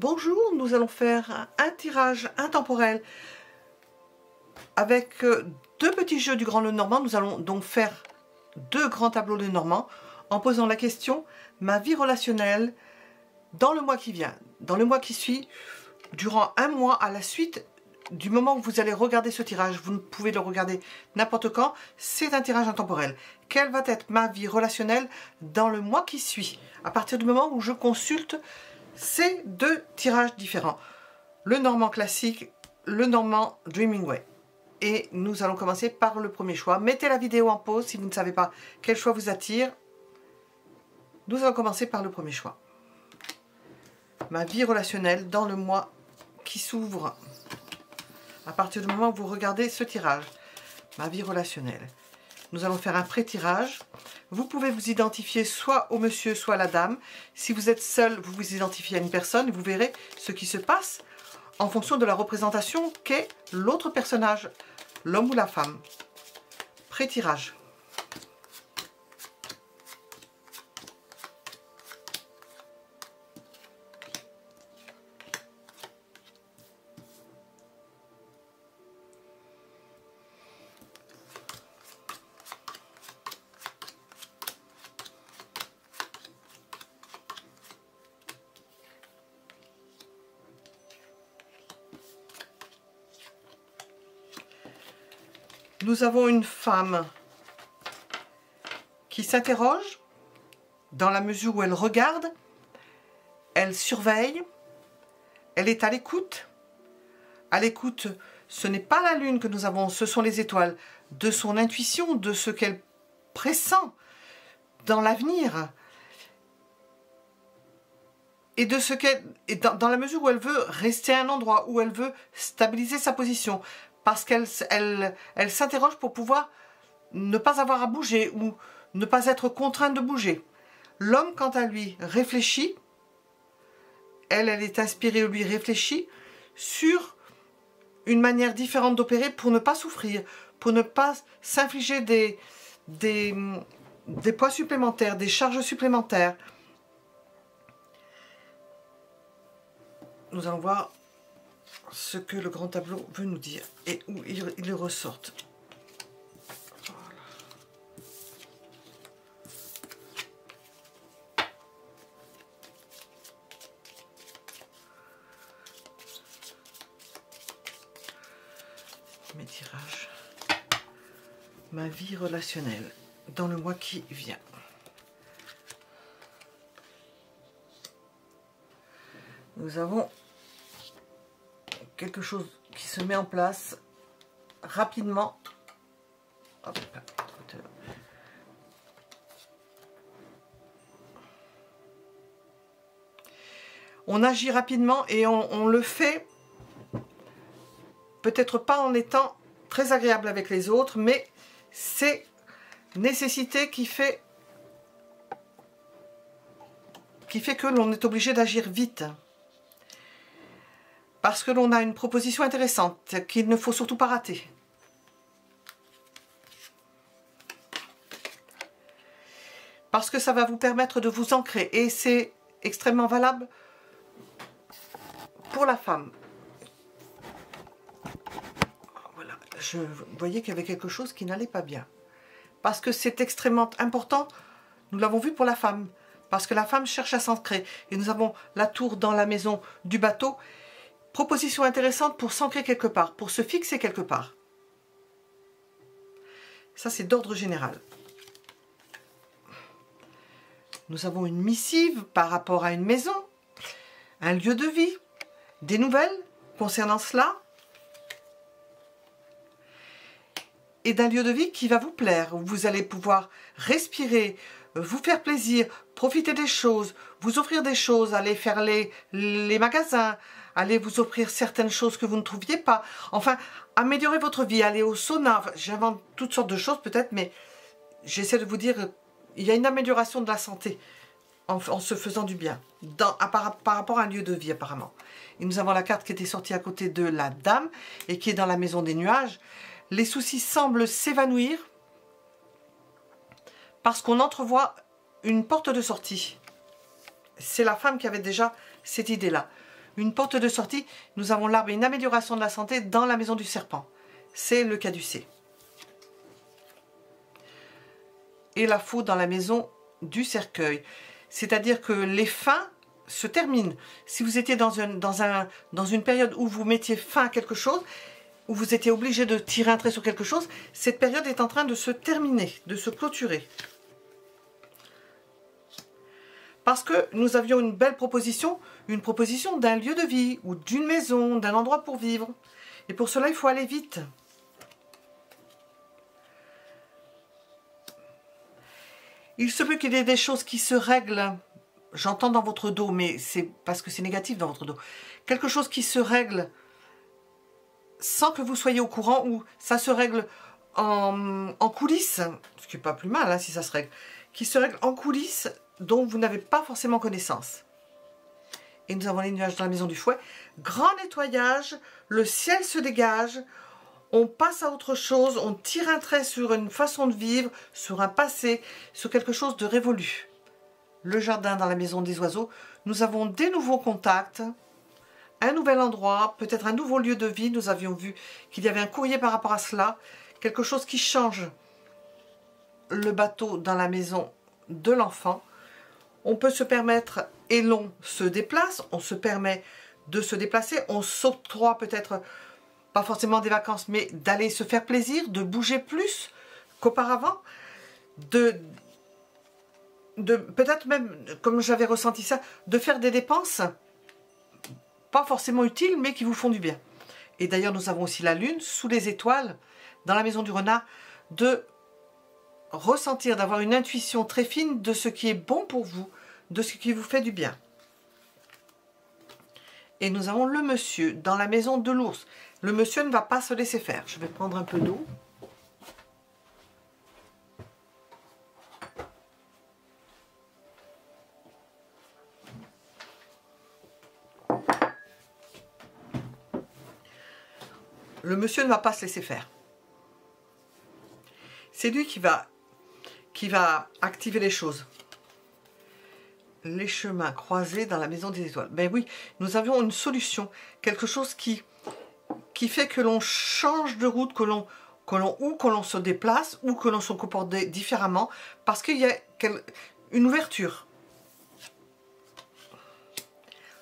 Bonjour, nous allons faire un tirage intemporel avec deux petits jeux du Grand Lenormand. Nous allons donc faire deux grands tableaux Lenormand en posant la question « Ma vie relationnelle dans le mois qui vient, dans le mois qui suit, durant un mois à la suite du moment où vous allez regarder ce tirage. » Vous ne pouvez le regarder n'importe quand, c'est un tirage intemporel. Quelle va être ma vie relationnelle dans le mois qui suit, à partir du moment où je consulte ces deux tirages différents, le Normand classique, le Normand Dreaming Way. Et nous allons commencer par le premier choix. Mettez la vidéo en pause si vous ne savez pas quel choix vous attire. Nous allons commencer par le premier choix. Ma vie relationnelle dans le mois qui s'ouvre. À partir du moment où vous regardez ce tirage, ma vie relationnelle. Nous allons faire un pré-tirage. Vous pouvez vous identifier soit au monsieur, soit à la dame. Si vous êtes seul, vous vous identifiez à une personne et vous verrez ce qui se passe en fonction de la représentation qu'est l'autre personnage, l'homme ou la femme. Pré-tirage. Nous avons une femme qui s'interroge dans la mesure où elle regarde, elle surveille, elle est à l'écoute. À l'écoute, ce n'est pas la lune que nous avons, ce sont les étoiles, de son intuition, de ce qu'elle pressent dans l'avenir. Et de ce qu'elle, dans la mesure où elle veut rester à un endroit, où elle veut stabiliser sa position, parce qu'elle s'interroge pour pouvoir ne pas avoir à bouger ou ne pas être contrainte de bouger. L'homme, quant à lui, réfléchit, elle est inspirée, lui réfléchit sur une manière différente d'opérer pour ne pas souffrir, pour ne pas s'infliger des poids supplémentaires, des charges supplémentaires. Nous allons voir ce que le grand tableau veut nous dire et où il ressorte. Voilà. Mes tirages. Ma vie relationnelle dans le mois qui vient. Nous avons quelque chose qui se met en place rapidement. Hop. On agit rapidement et on le fait peut-être pas en étant très agréable avec les autres, mais c'est nécessité qui fait que l'on est obligé d'agir vite. Parce que l'on a une proposition intéressante qu'il ne faut surtout pas rater. Parce que ça va vous permettre de vous ancrer. Et c'est extrêmement valable pour la femme. Voilà, je voyais qu'il y avait quelque chose qui n'allait pas bien. Parce que c'est extrêmement important, nous l'avons vu pour la femme. Parce que la femme cherche à s'ancrer. Et nous avons la tour dans la maison du bateau. Proposition intéressante pour s'ancrer quelque part, pour se fixer quelque part. Ça, c'est d'ordre général. Nous avons une missive par rapport à une maison, un lieu de vie, des nouvelles concernant cela, et d'un lieu de vie qui va vous plaire, où vous allez pouvoir respirer, vous faire plaisir, profiter des choses, vous offrir des choses, aller faire les magasins, allez vous offrir certaines choses que vous ne trouviez pas. Enfin, améliorer votre vie, aller au sauna. Enfin, j'invente toutes sortes de choses peut-être, mais j'essaie de vous dire, il y a une amélioration de la santé en se faisant du bien, par rapport à un lieu de vie apparemment. Et nous avons la carte qui était sortie à côté de la dame et qui est dans la maison des nuages. Les soucis semblent s'évanouir parce qu'on entrevoit une porte de sortie. C'est la femme qui avait déjà cette idée-là. une porte de sortie. Nous avons l'arbre et une amélioration de la santé dans la maison du serpent. C'est le caducée. Et la faux dans la maison du cercueil. C'est-à-dire que les fins se terminent. Si vous étiez dans une période où vous mettiez fin à quelque chose, où vous étiez obligé de tirer un trait sur quelque chose, cette période est en train de se terminer, de se clôturer. Parce que nous avions une belle proposition, une proposition d'un lieu de vie, ou d'une maison, d'un endroit pour vivre. Et pour cela, il faut aller vite. Il se peut qu'il y ait des choses qui se règlent, j'entends dans votre dos, mais c'est parce que c'est négatif dans votre dos. Quelque chose qui se règle sans que vous soyez au courant, ou ça se règle en coulisses, ce qui n'est pas plus mal hein, si ça se règle, qui se règle en coulisses dont vous n'avez pas forcément connaissance. Et nous avons les nuages dans la maison du fouet. Grand nettoyage, le ciel se dégage, on passe à autre chose, on tire un trait sur une façon de vivre, sur un passé, sur quelque chose de révolu. Le jardin dans la maison des oiseaux, nous avons des nouveaux contacts, un nouvel endroit, peut-être un nouveau lieu de vie. Nous avions vu qu'il y avait un courrier par rapport à cela, quelque chose qui change le bateau dans la maison de l'enfant. On peut se permettre, et l'on se déplace, on se permet de se déplacer, on s'octroie peut-être, pas forcément des vacances, mais d'aller se faire plaisir, de bouger plus qu'auparavant, peut-être même, comme j'avais ressenti ça, de faire des dépenses, pas forcément utiles, mais qui vous font du bien. Et d'ailleurs, nous avons aussi la lune, sous les étoiles, dans la maison du renard, de ressentir, d'avoir une intuition très fine de ce qui est bon pour vous, de ce qui vous fait du bien. Et nous avons le monsieur dans la maison de l'ours. Le monsieur ne va pas se laisser faire. Je vais prendre un peu d'eau. Le monsieur ne va pas se laisser faire. C'est lui qui va activer les choses. Les chemins croisés dans la maison des étoiles. Ben oui, nous avions une solution. Quelque chose qui fait que l'on change de route, que l'on se déplace, ou que l'on se comporte différemment, parce qu'il y a une ouverture.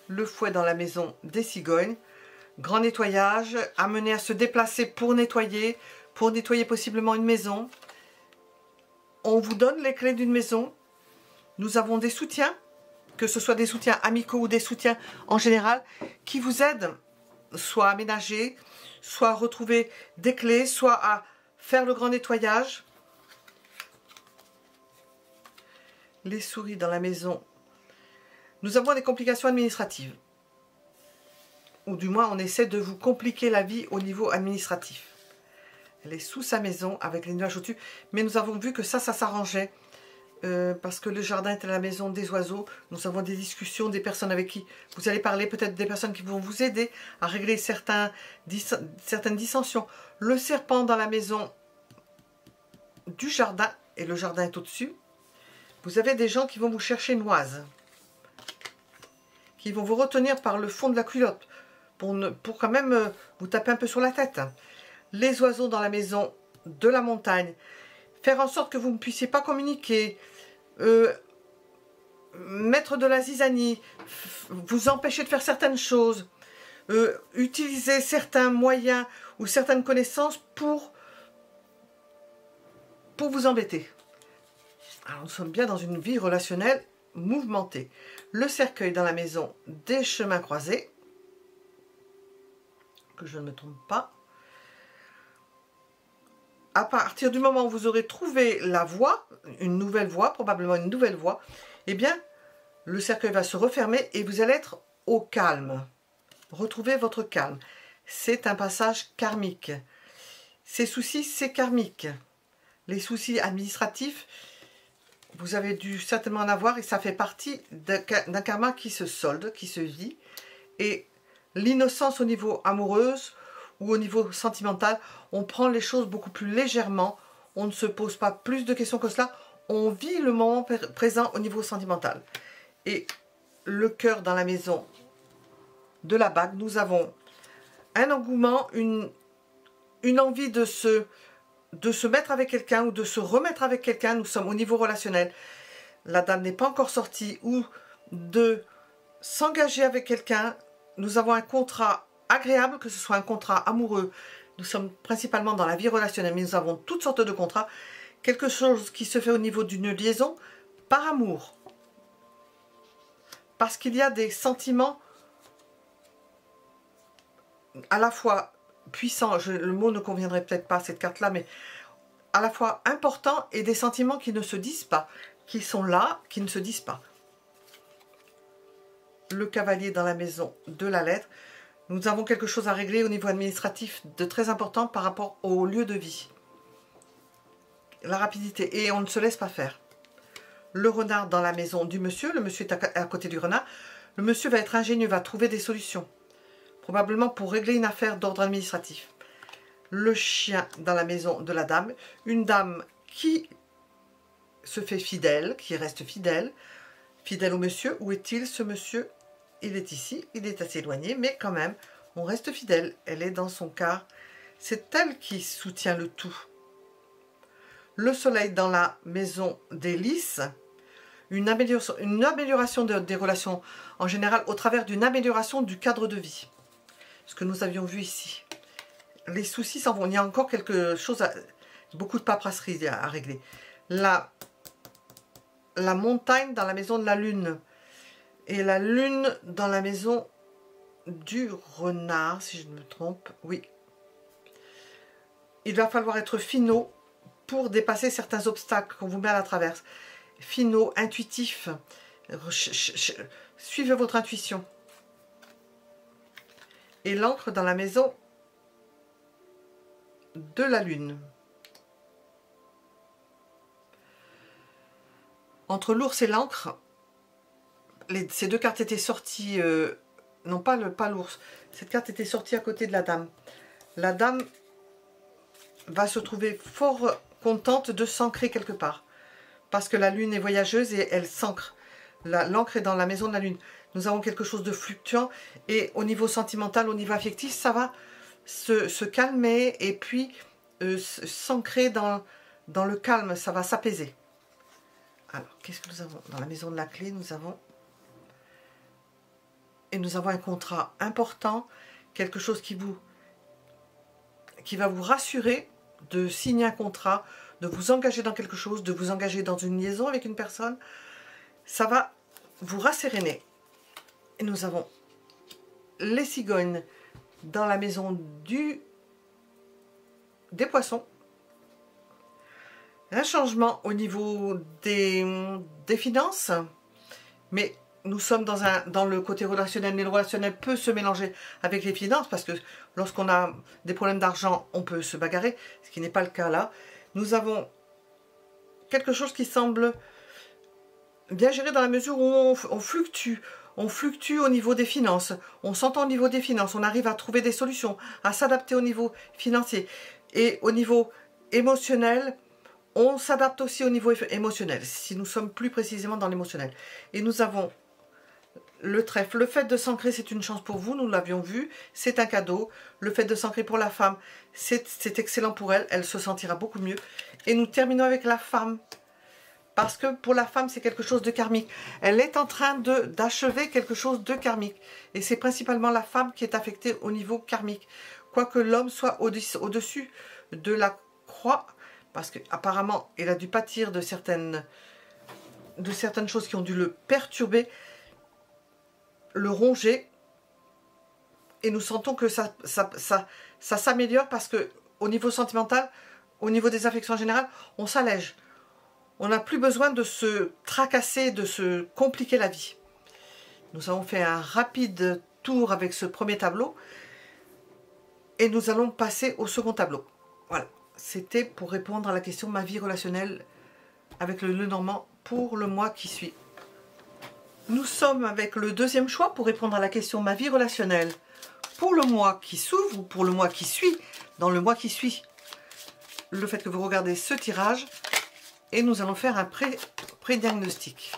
Le fouet dans la maison des cigognes. Grand nettoyage, amené à se déplacer pour nettoyer possiblement une maison. On vous donne les clés d'une maison. Nous avons des soutiens, que ce soit des soutiens amicaux ou des soutiens en général, qui vous aident soit à aménager, soit à retrouver des clés, soit à faire le grand nettoyage. Les souris dans la maison. Nous avons des complications administratives. Ou du moins, on essaie de vous compliquer la vie au niveau administratif. Elle est sous sa maison avec les nuages au-dessus. Mais nous avons vu que ça s'arrangeait. Parce que le jardin est à la maison des oiseaux. Nous avons des discussions, des personnes avec qui vous allez parler. Peut-être des personnes qui vont vous aider à régler certaines dissensions. Le serpent dans la maison du jardin. Et le jardin est au-dessus. Vous avez des gens qui vont vous chercher une oise. Qui vont vous retenir par le fond de la culotte. Pour quand même vous taper un peu sur la tête. Les oiseaux dans la maison de la montagne. Faire en sorte que vous ne puissiez pas communiquer. Mettre de la zizanie. Vous empêcher de faire certaines choses. Utiliser certains moyens ou certaines connaissances pour vous embêter. Alors nous sommes bien dans une vie relationnelle mouvementée. Le cercueil dans la maison des chemins croisés. Que je ne me trompe pas. À partir du moment où vous aurez trouvé la voie, une nouvelle voie, probablement une nouvelle voie, eh bien, le cercueil va se refermer et vous allez être au calme. Retrouvez votre calme. C'est un passage karmique. Ces soucis, c'est karmique. Les soucis administratifs, vous avez dû certainement en avoir et ça fait partie d'un karma qui se solde, qui se vit. Et l'innocence au niveau amoureuse ou au niveau sentimental, on prend les choses beaucoup plus légèrement, on ne se pose pas plus de questions que cela, on vit le moment présent au niveau sentimental. Et le cœur dans la maison de la bague, nous avons un engouement, une envie de se mettre avec quelqu'un ou de se remettre avec quelqu'un. Nous sommes au niveau relationnel. La dame n'est pas encore sortie, ou de s'engager avec quelqu'un. Nous avons un contrat agréable, que ce soit un contrat amoureux. Nous sommes principalement dans la vie relationnelle, mais nous avons toutes sortes de contrats. Quelque chose qui se fait au niveau d'une liaison par amour. Parce qu'il y a des sentiments à la fois puissants, le mot ne conviendrait peut-être pas à cette carte-là, mais à la fois importants, et des sentiments qui ne se disent pas, qui sont là, qui ne se disent pas. Le cavalier dans la maison de la lettre. Nous avons quelque chose à régler au niveau administratif de très important par rapport au lieu de vie. La rapidité, et on ne se laisse pas faire. Le renard dans la maison du monsieur. Le monsieur est à côté du renard. Le monsieur va être ingénieux, va trouver des solutions. Probablement pour régler une affaire d'ordre administratif. Le chien dans la maison de la dame. Une dame qui se fait fidèle, qui reste fidèle. Fidèle au monsieur. Où est-il ce monsieur? Il est ici, il est assez éloigné, mais quand même, on reste fidèle. Elle est dans son quart. C'est elle qui soutient le tout. Le soleil dans la maison des lys. Une amélioration des relations en général au travers d'une amélioration du cadre de vie. Ce que nous avions vu ici. Les soucis s'en vont. Il y a encore quelque chose, beaucoup de paperasserie à régler. La montagne dans la maison de la lune. Et la lune dans la maison du renard, si je ne me trompe. Oui. Il va falloir être finaux pour dépasser certains obstacles qu'on vous met à la traverse. Finaux, intuitifs. Suivez votre intuition. Et l'encre dans la maison de la lune. Entre l'ours et l'encre, ces deux cartes étaient sorties, non pas l'ours, cette carte était sortie à côté de la dame. La dame va se trouver fort contente de s'ancrer quelque part. Parce que la lune est voyageuse et elle s'ancre. L'encre est dans la maison de la lune. Nous avons quelque chose de fluctuant, et au niveau sentimental, au niveau affectif, ça va se calmer et puis s'ancrer dans le calme, ça va s'apaiser. Alors, qu'est-ce que nous avons? Dans la maison de la clé, nous avons un contrat important, quelque chose qui va vous rassurer de signer un contrat, de vous engager dans quelque chose, de vous engager dans une liaison avec une personne. Ça va vous rasséréner. Et nous avons les cigognes dans la maison des poissons. Un changement au niveau des finances, mais nous sommes dans le côté relationnel, mais le relationnel peut se mélanger avec les finances, parce que lorsqu'on a des problèmes d'argent, on peut se bagarrer, ce qui n'est pas le cas là. Nous avons quelque chose qui semble bien géré dans la mesure où on fluctue. On fluctue au niveau des finances, on s'entend au niveau des finances, on arrive à trouver des solutions, à s'adapter au niveau financier. Et au niveau émotionnel, on s'adapte aussi au niveau émotionnel, si nous sommes plus précisément dans l'émotionnel. Et nous avons le trèfle. Le fait de s'ancrer, c'est une chance pour vous, nous l'avions vu, c'est un cadeau. Le fait de s'ancrer pour la femme, c'est excellent pour elle, elle se sentira beaucoup mieux. Et nous terminons avec la femme. Parce que pour la femme, c'est quelque chose de karmique. Elle est en train d'achever quelque chose de karmique. Et c'est principalement la femme qui est affectée au niveau karmique. Quoique l'homme soit au-dessus de la croix, parce qu'apparemment, il a dû pâtir de certaines choses qui ont dû le perturber, le ronger. Et nous sentons que ça s'améliore, parce que au niveau sentimental, au niveau des affections en général, on s'allège. On n'a plus besoin de se tracasser, de se compliquer la vie. Nous avons fait un rapide tour avec ce premier tableau. Et nous allons passer au second tableau. Voilà. C'était pour répondre à la question ma vie relationnelle avec le Lenormand pour le mois qui suit. Nous sommes avec le deuxième choix pour répondre à la question ma vie relationnelle pour le mois qui s'ouvre ou pour le mois qui suit. Dans le mois qui suit, le fait que vous regardez ce tirage. Et nous allons faire un pré-diagnostic.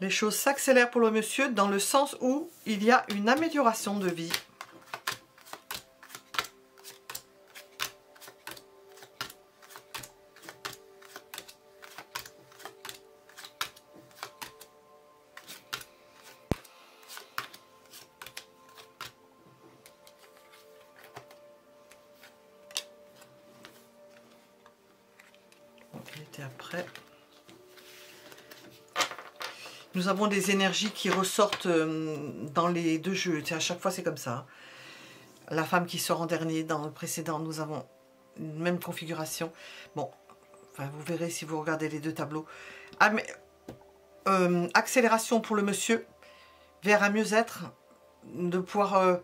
Les choses s'accélèrent pour le monsieur dans le sens où il y a une amélioration de vie. Après, nous avons des énergies qui ressortent dans les deux jeux. À chaque fois, c'est comme ça. La femme qui sort en dernier, dans le précédent, nous avons une même configuration. Bon, enfin, vous verrez si vous regardez les deux tableaux. Accélération pour le monsieur vers un mieux-être, de pouvoir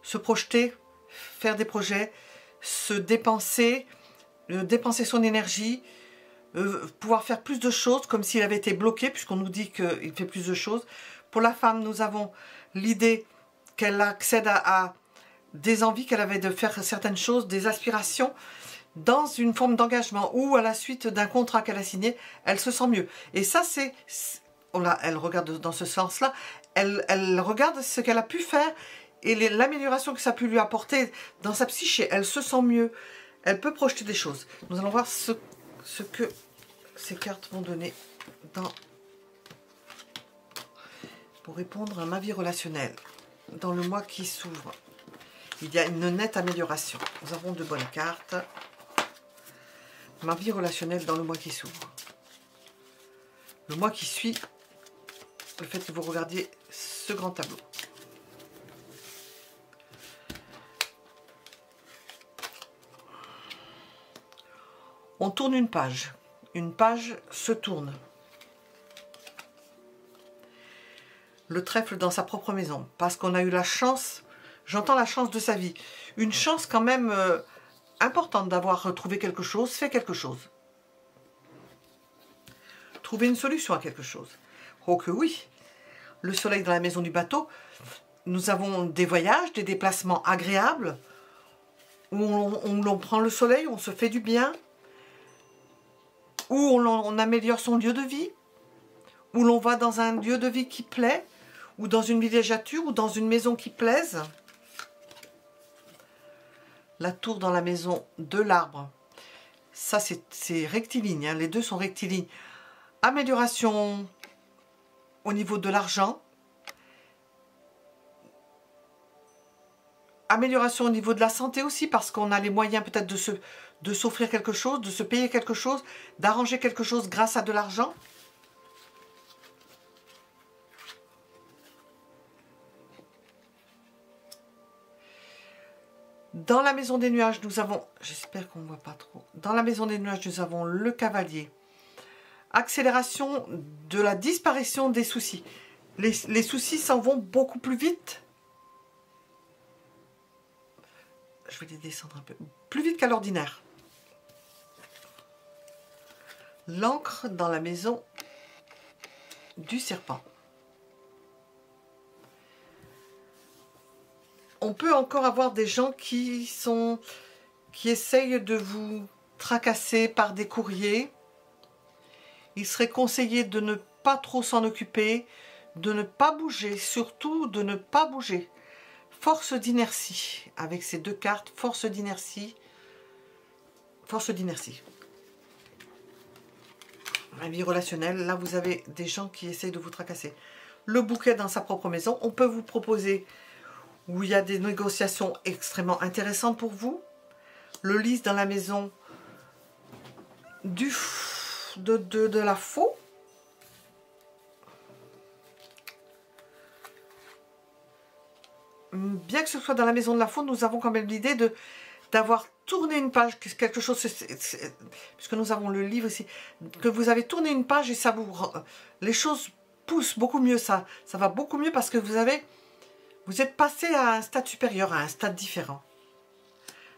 se projeter, faire des projets, se dépenser, dépenser son énergie, pouvoir faire plus de choses comme s'il avait été bloqué, puisqu'on nous dit qu'il fait plus de choses. Pour la femme, nous avons l'idée qu'elle accède à des envies qu'elle avait de faire certaines choses, des aspirations, dans une forme d'engagement, ou à la suite d'un contrat qu'elle a signé, elle se sent mieux. Et ça, c'est... Elle regarde dans ce sens-là, elle regarde ce qu'elle a pu faire et l'amélioration que ça a pu lui apporter dans sa psyché. Elle se sent mieux, elle peut projeter des choses. Nous allons voir ce que ces cartes vont donner pour répondre à ma vie relationnelle dans le mois qui s'ouvre. Il y a une nette amélioration. Nous avons de bonnes cartes. Ma vie relationnelle dans le mois qui s'ouvre. Le mois qui suit le fait que vous regardiez ce grand tableau. On tourne une page. Une page se tourne. Le trèfle dans sa propre maison. Parce qu'on a eu la chance, j'entends la chance de sa vie. Une chance quand même importante d'avoir trouvé quelque chose, fait quelque chose. Trouver une solution à quelque chose. Oh que oui. Le soleil dans la maison du bateau. Nous avons des voyages, des déplacements agréables. Où on prend le soleil, on se fait du bien. Où on améliore son lieu de vie, où l'on va dans un lieu de vie qui plaît, ou dans une villégiature, ou dans une maison qui plaise. La tour dans la maison de l'arbre, ça c'est rectiligne, hein, les deux sont rectilignes. Amélioration au niveau de l'argent, amélioration au niveau de la santé aussi, parce qu'on a les moyens peut-être de s'offrir quelque chose, de se payer quelque chose, d'arranger quelque chose grâce à de l'argent. Dans la maison des nuages, nous avons, j'espère qu'on ne voit pas trop, dans la maison des nuages, nous avons le cavalier. Accélération de la disparition des soucis. Les soucis s'en vont beaucoup plus vite. Je vais les descendre un peu. Plus vite qu'à l'ordinaire. L'encre dans la maison du serpent. On peut encore avoir des gens qui essayent de vous tracasser par des courriers. Il serait conseillé de ne pas trop s'en occuper, de ne pas bouger, surtout de ne pas bouger. Force d'inertie, avec ces deux cartes, force d'inertie. Force d'inertie. La vie relationnelle, là vous avez des gens qui essayent de vous tracasser. Le bouquet dans sa propre maison, on peut vous proposer où il y a des négociations extrêmement intéressantes pour vous. Le lys dans la maison de la faux. Bien que ce soit dans la maison de la faux, nous avons quand même l'idée d'avoir tourné une page, quelque chose, puisque nous avons le livre ici, que vous avez tourné une page et ça vous, les choses poussent beaucoup mieux, ça va beaucoup mieux parce que vous êtes passé à un stade supérieur, à un stade différent.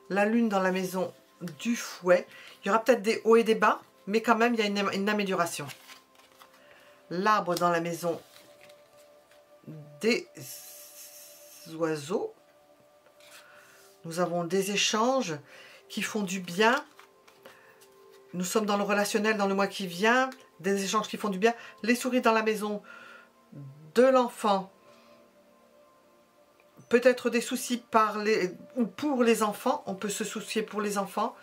La lune dans la maison du fouet, il y aura peut-être des hauts et des bas, mais quand même il y a une amélioration. L'arbre dans la maison des oiseaux. Nous avons des échanges qui font du bien. Nous sommes dans le relationnel dans le mois qui vient. Des échanges qui font du bien. Les souris dans la maison de l'enfant, peut-être des soucis ou pour les enfants, on peut se soucier pour les enfants,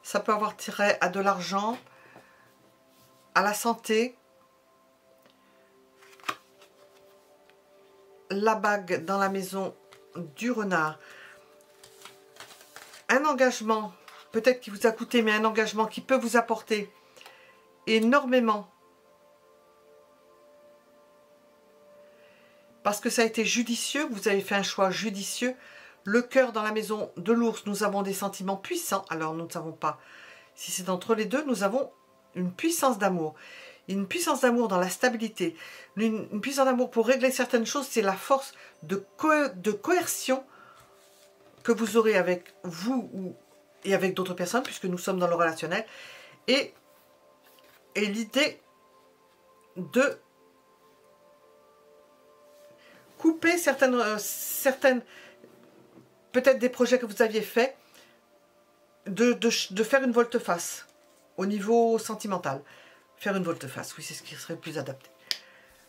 ça peut avoir trait à de l'argent, à la santé, la bague dans la maison du renard, un engagement, peut-être qui vous a coûté, mais un engagement qui peut vous apporter énormément, parce que ça a été judicieux, vous avez fait un choix judicieux. Le cœur dans la maison de l'ours, nous avons des sentiments puissants. Alors nous ne savons pas si c'est entre les deux, nous avons une puissance d'amour. Une puissance d'amour dans la stabilité. Une puissance d'amour pour régler certaines choses, c'est la force de coercion que vous aurez avec vous et avec d'autres personnes, puisque nous sommes dans le relationnel. Et l'idée de couper certaines peut-être des projets que vous aviez faits, de faire une volte-face au niveau sentimental. Faire une volte-face, oui, c'est ce qui serait le plus adapté.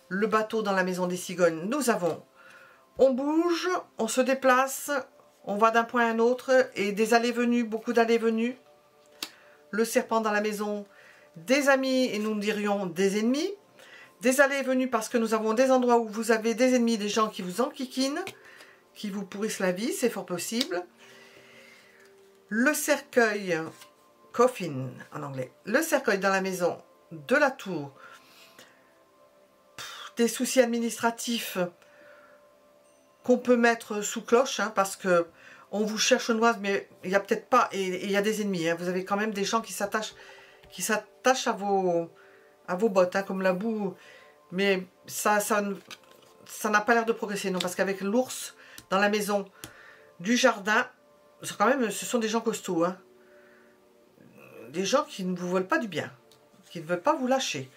Le bateau dans la maison des cigognes, nous avons, on bouge, on se déplace, on va d'un point à un autre, et des allées-venues, beaucoup d'allées-venues. Le serpent dans la maison des amis, et nous dirions des ennemis. Des allées et venues parce que nous avons des endroits où vous avez des ennemis, des gens qui vous enquiquinent, qui vous pourrissent la vie, c'est fort possible. Le cercueil, coffin en anglais, le cercueil dans la maison de la tour, des soucis administratifs qu'on peut mettre sous cloche, hein, parce que on vous cherche noise, mais il n'y a peut-être pas, et il y a des ennemis, hein, vous avez quand même des gens qui s'attachent à vos bottes, hein, comme la boue, mais ça n'a pas l'air de progresser, non, parce qu'avec l'ours dans la maison du jardin, quand même, ce sont des gens costauds, hein, des gens qui ne vous veulent pas du bien, qui ne veulent pas vous lâcher,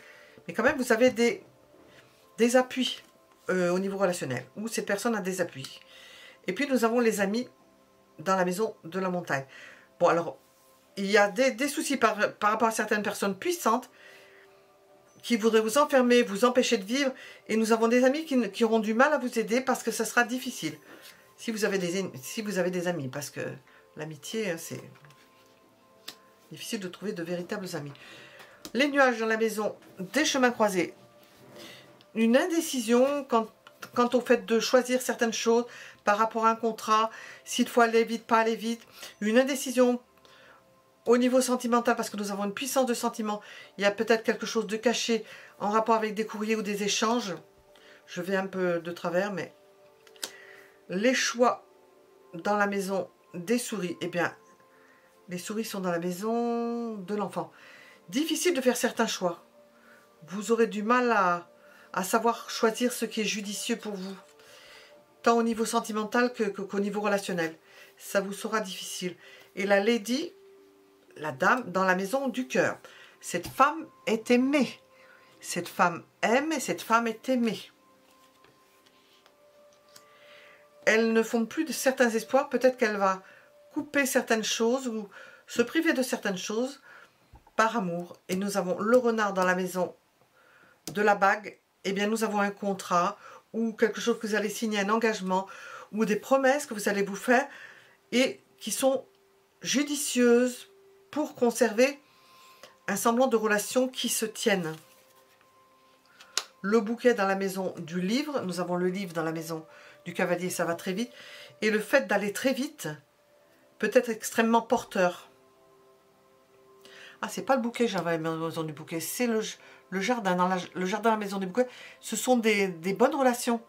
mais quand même, vous avez des appuis au niveau relationnel, où cette personne a des appuis. Et puis, nous avons les amis dans la maison de la montagne. Bon, alors, il y a des soucis par rapport à certaines personnes puissantes qui voudraient vous enfermer, vous empêcher de vivre. Et nous avons des amis qui auront du mal à vous aider parce que ça sera difficile. Si vous avez des amis, parce que l'amitié, c'est difficile de trouver de véritables amis. Les nuages dans la maison des chemins croisés. Une indécision quant au fait de choisir certaines choses par rapport à un contrat, s'il faut aller vite, pas aller vite. Une indécision au niveau sentimental, parce que nous avons une puissance de sentiment. Il y a peut-être quelque chose de caché en rapport avec des courriers ou des échanges. Je vais un peu de travers, mais les choix dans la maison des souris. Eh bien, les souris sont dans la maison de l'enfant. Difficile de faire certains choix. Vous aurez du mal à savoir choisir ce qui est judicieux pour vous, tant au niveau sentimental qu'au niveau relationnel. Ça vous sera difficile. Et la lady, la dame dans la maison du cœur. Cette femme est aimée. Cette femme aime et cette femme est aimée. Elle ne fonde plus de certains espoirs. Peut-être qu'elle va couper certaines choses ou se priver de certaines choses par amour. Et nous avons le renard dans la maison de la bague. Eh bien, nous avons un contrat ou quelque chose que vous allez signer, un engagement ou des promesses que vous allez vous faire et qui sont judicieuses pour conserver un semblant de relation qui se tienne. Le bouquet dans la maison du livre, nous avons le livre dans la maison du cavalier, ça va très vite. Et le fait d'aller très vite peut être extrêmement porteur. Ah, c'est pas le bouquet, j'avais la maison du bouquet, c'est le jardin, le jardin, la maison du bouquet. Ce sont des bonnes relations,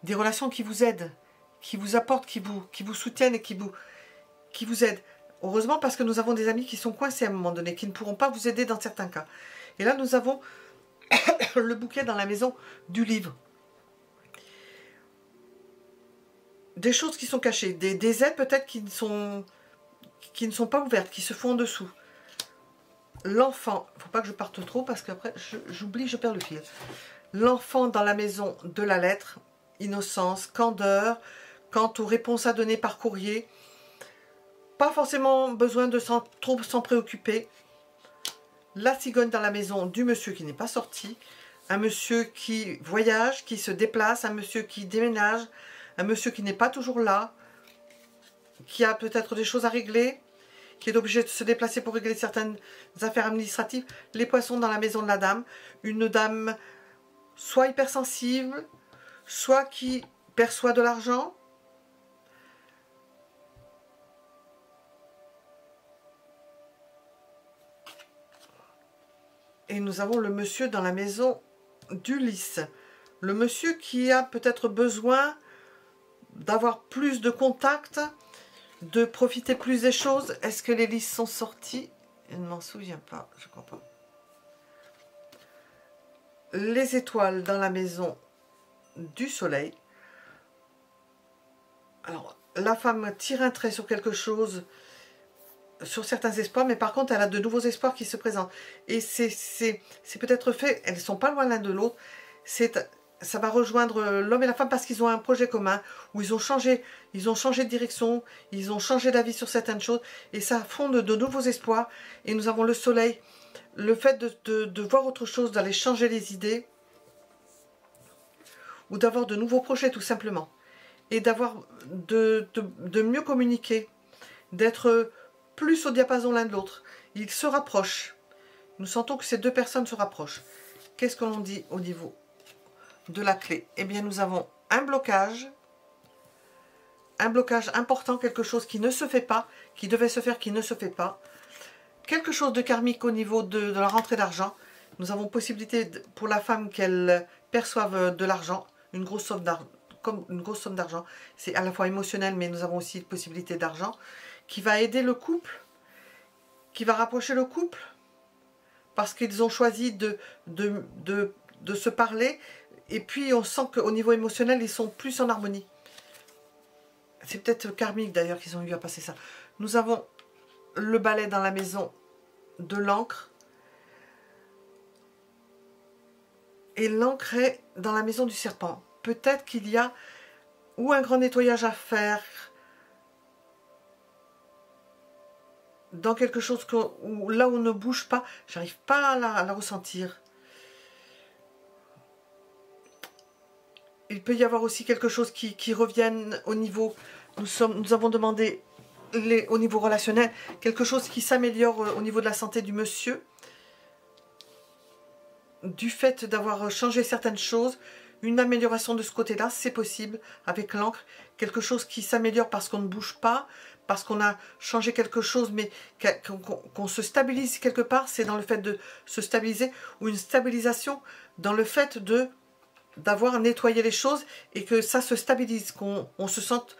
des relations qui vous aident, qui vous apportent, qui vous soutiennent et qui vous aident. Heureusement, parce que nous avons des amis qui sont coincés à un moment donné, qui ne pourront pas vous aider dans certains cas. Et là, nous avons le bouquet dans la maison du livre. Des choses qui sont cachées, des aides peut-être qui ne sont pas ouvertes, qui se font en dessous. L'enfant, il ne faut pas que je parte trop parce qu'après, j'oublie, je perds le fil. L'enfant dans la maison de la lettre, innocence, candeur, quant aux réponses à donner par courrier. Pas forcément besoin de trop s'en préoccuper. La cigogne dans la maison du monsieur qui n'est pas sorti. un monsieur qui voyage, qui se déplace, un monsieur qui déménage, un monsieur qui n'est pas toujours là, qui a peut-être des choses à régler, qui est obligé de se déplacer pour régler certaines affaires administratives. Les poissons dans la maison de la dame. Une dame soit hypersensible, soit qui perçoit de l'argent. Et nous avons le monsieur dans la maison d'Ulysse. Le monsieur qui a peut-être besoin d'avoir plus de contacts, de profiter plus des choses. Est-ce que les listes sont sorties? Je ne m'en souviens pas, je crois pas. Les étoiles dans la maison du soleil. Alors, la femme tire un trait sur quelque chose, sur certains espoirs, mais par contre, elle a de nouveaux espoirs qui se présentent. Et c'est peut-être fait, elles ne sont pas loin l'un de l'autre. Ça va rejoindre l'homme et la femme parce qu'ils ont un projet commun, où ils ont changé de direction, ils ont changé d'avis sur certaines choses, et ça fonde de nouveaux espoirs. Et nous avons le soleil, le fait de voir autre chose, d'aller changer les idées, ou d'avoir de nouveaux projets tout simplement, et d'avoir de mieux communiquer, d'être plus au diapason l'un de l'autre. Ils se rapprochent. Nous sentons que ces deux personnes se rapprochent. Qu'est-ce que l'on dit au niveau de la clé? Eh bien, nous avons un blocage important, quelque chose qui ne se fait pas, qui devait se faire, qui ne se fait pas. Quelque chose de karmique au niveau de la rentrée d'argent. Nous avons possibilité pour la femme qu'elle perçoive de l'argent, une grosse somme d'argent. C'est à la fois émotionnel, mais nous avons aussi une possibilité d'argent qui va aider le couple, qui va rapprocher le couple, parce qu'ils ont choisi de se parler. Et puis on sent qu'au niveau émotionnel, ils sont plus en harmonie. C'est peut-être karmique d'ailleurs qu'ils ont eu à passer ça. Nous avons le balai dans la maison de l'encre. Et l'encre est dans la maison du serpent. Peut-être qu'il y a ou un grand nettoyage à faire dans quelque chose là où on ne bouge pas. J'arrive pas à la ressentir. Il peut y avoir aussi quelque chose qui revienne au niveau... Nous avons demandé au niveau relationnel, quelque chose qui s'améliore au niveau de la santé du monsieur. Du fait d'avoir changé certaines choses, une amélioration de ce côté-là, c'est possible avec l'encre. Quelque chose qui s'améliore parce qu'on ne bouge pas, parce qu'on a changé quelque chose, mais qu'on se stabilise quelque part, c'est dans le fait de se stabiliser, ou une stabilisation dans le fait d'avoir nettoyé les choses et que ça se stabilise, qu'on se sente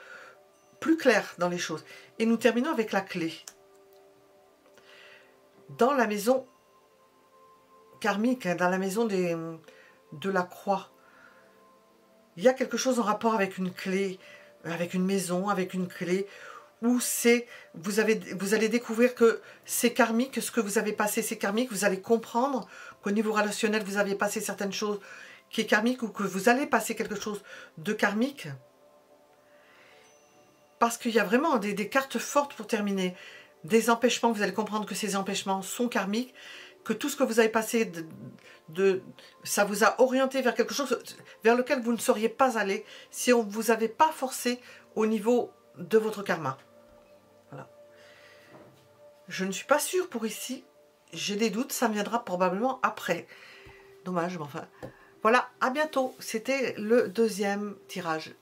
plus clair dans les choses. Et nous terminons avec la clé. Dans la maison karmique, dans la maison de la croix, il y a quelque chose en rapport avec une clé, avec une maison, avec une clé, où vous allez découvrir que c'est karmique, que ce que vous avez passé c'est karmique, vous allez comprendre qu'au niveau relationnel vous avez passé certaines choses qui est karmique, ou que vous allez passer quelque chose de karmique, parce qu'il y a vraiment des cartes fortes pour terminer. Des empêchements, vous allez comprendre que ces empêchements sont karmiques, que tout ce que vous avez passé, ça vous a orienté vers quelque chose vers lequel vous ne seriez pas allé si on ne vous avait pas forcé au niveau de votre karma. Voilà. Je ne suis pas sûre pour ici, j'ai des doutes, ça viendra probablement après. Dommage, mais enfin... Voilà, à bientôt. C'était le deuxième tirage.